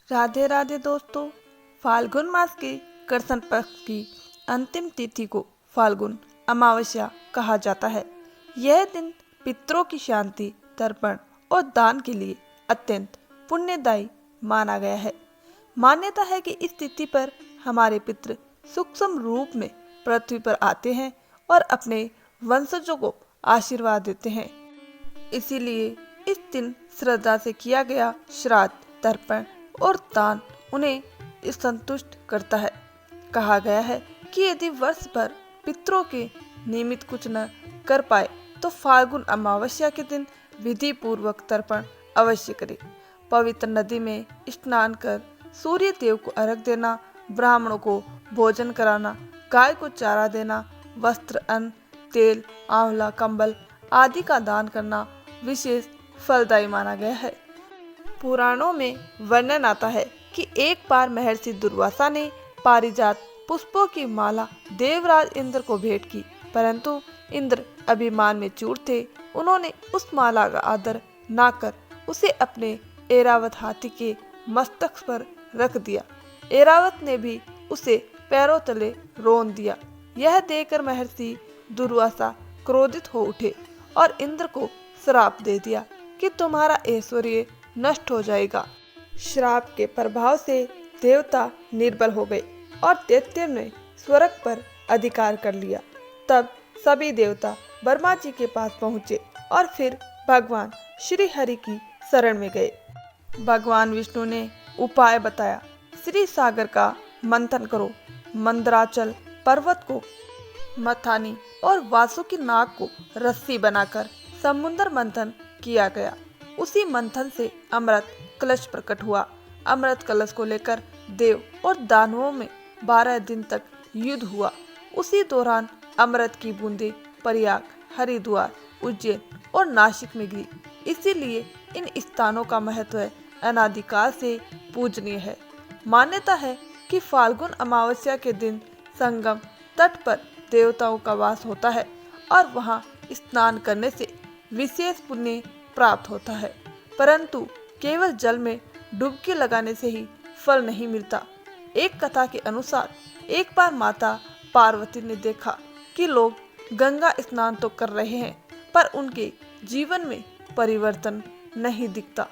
राधे राधे दोस्तों। फाल्गुन मास के कृष्ण पक्ष की अंतिम तिथि को फाल्गुन अमावस्या कहा जाता है। यह दिन पितरों की शांति, तर्पण और दान के लिए अत्यंत पुण्यदायी माना गया है। मान्यता है कि इस तिथि पर हमारे पितृ सूक्ष्म रूप में पृथ्वी पर आते हैं और अपने वंशजों को आशीर्वाद देते हैं। इसीलिए इस दिन श्रद्धा से किया गया श्राद्ध, तर्पण और दान उन्हें संतुष्ट करता है। कहा गया है कि यदि वर्ष भर पितरों के निमित्त कुछ न कर पाए तो फाल्गुन अमावस्या के दिन विधि पूर्वक तर्पण अवश्य करें। पवित्र नदी में स्नान कर सूर्य देव को अर्घ देना, ब्राह्मणों को भोजन कराना, गाय को चारा देना, वस्त्र, अन्न, तेल, आंवला, कंबल आदि का दान करना विशेष फलदायी माना गया है। पुराणों में वर्णन आता है कि एक बार महर्षि दुर्वासा ने पारिजात पुष्पों की माला देवराज इंद्र को भेंट की, परंतु इंद्र अभिमान में चूर थे। उन्होंने उस माला का आदर ना कर उसे अपने ऐरावत हाथी के मस्तक पर रख दिया। ऐरावत ने भी उसे पैरों तले रोन दिया। यह देखकर महर्षि दुर्वासा क्रोधित हो उठे और इंद्र को श्राप दे दिया कि तुम्हारा ऐश्वर्य नष्ट हो जाएगा। श्राप के प्रभाव से देवता निर्बल हो गए और दैत्य ने स्वर्ग पर अधिकार कर लिया। तब सभी देवता ब्रह्मा जी के पास पहुँचे और फिर भगवान श्री हरि की शरण में गए। भगवान विष्णु ने उपाय बताया। श्री सागर का मंथन करो, मंदराचल पर्वत को मथानी और वासुकी नाग को रस्सी बनाकर समुद्र मंथन किया गया। उसी मंथन से अमृत कलश प्रकट हुआ। अमृत कलश को लेकर देव और दानवों में 12 दिन तक युद्ध हुआ। उसी दौरान अमृत की बूंदें प्रयाग, हरिद्वार, उज्जैन और नासिक में गिरी। इसीलिए इन स्थानों का महत्व अनादिकाल से पूजनीय है। मान्यता है कि फाल्गुन अमावस्या के दिन संगम तट पर देवताओं का वास होता है और वहां स्नान करने से विशेष पुण्य प्राप्त होता है, परंतु केवल जल में डुबकी लगाने से ही फल नहीं मिलता। एक कथा के अनुसार एक बार माता पार्वती ने देखा कि लोग गंगा स्नान तो कर रहे हैं पर उनके जीवन में परिवर्तन नहीं दिखता।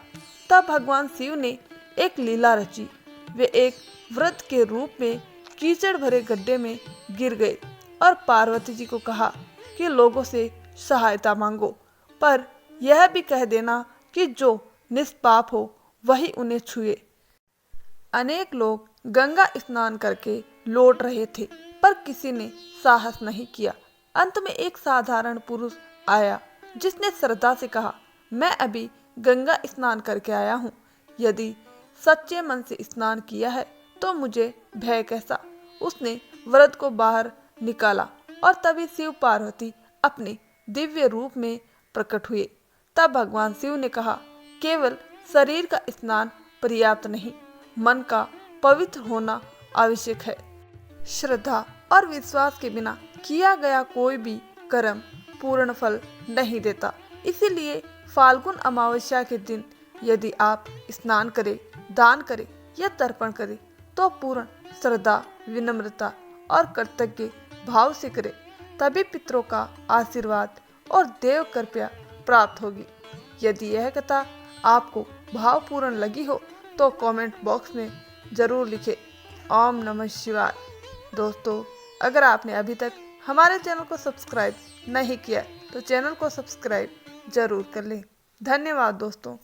तब भगवान शिव ने एक लीला रची। वे एक वृद्ध के रूप में कीचड़ भरे गड्ढे में गिर गए और पार्वती जी को कहा कि लोगों से सहायता मांगो, पर यह भी कह देना कि जो निष्पाप हो वही उन्हें छुए। अनेक लोग गंगा स्नान करके लौट रहे थे पर किसी ने साहस नहीं किया। अंत में एक साधारण पुरुष आया जिसने श्रद्धा से कहा, मैं अभी गंगा स्नान करके आया हूँ। यदि सच्चे मन से स्नान किया है तो मुझे भय कैसा। उसने वृद्ध को बाहर निकाला और तभी शिव पार्वती अपने दिव्य रूप में प्रकट हुए। तब भगवान शिव ने कहा, केवल शरीर का स्नान पर्याप्त नहीं, मन का पवित्र होना आवश्यक है। श्रद्धा और विश्वास के बिना किया गया कोई भी कर्म पूर्ण फल नहीं देता। इसीलिए फाल्गुन अमावस्या के दिन यदि आप स्नान करें, दान करें या तर्पण करें तो पूर्ण श्रद्धा, विनम्रता और कृतज्ञ भाव से करें, तभी पितरों का आशीर्वाद और देव कृपा प्राप्त होगी। यदि यह कथा आपको भावपूर्ण लगी हो तो कमेंट बॉक्स में जरूर लिखें। ओम नमः शिवाय। दोस्तों, अगर आपने अभी तक हमारे चैनल को सब्सक्राइब नहीं किया तो चैनल को सब्सक्राइब जरूर कर लें। धन्यवाद दोस्तों।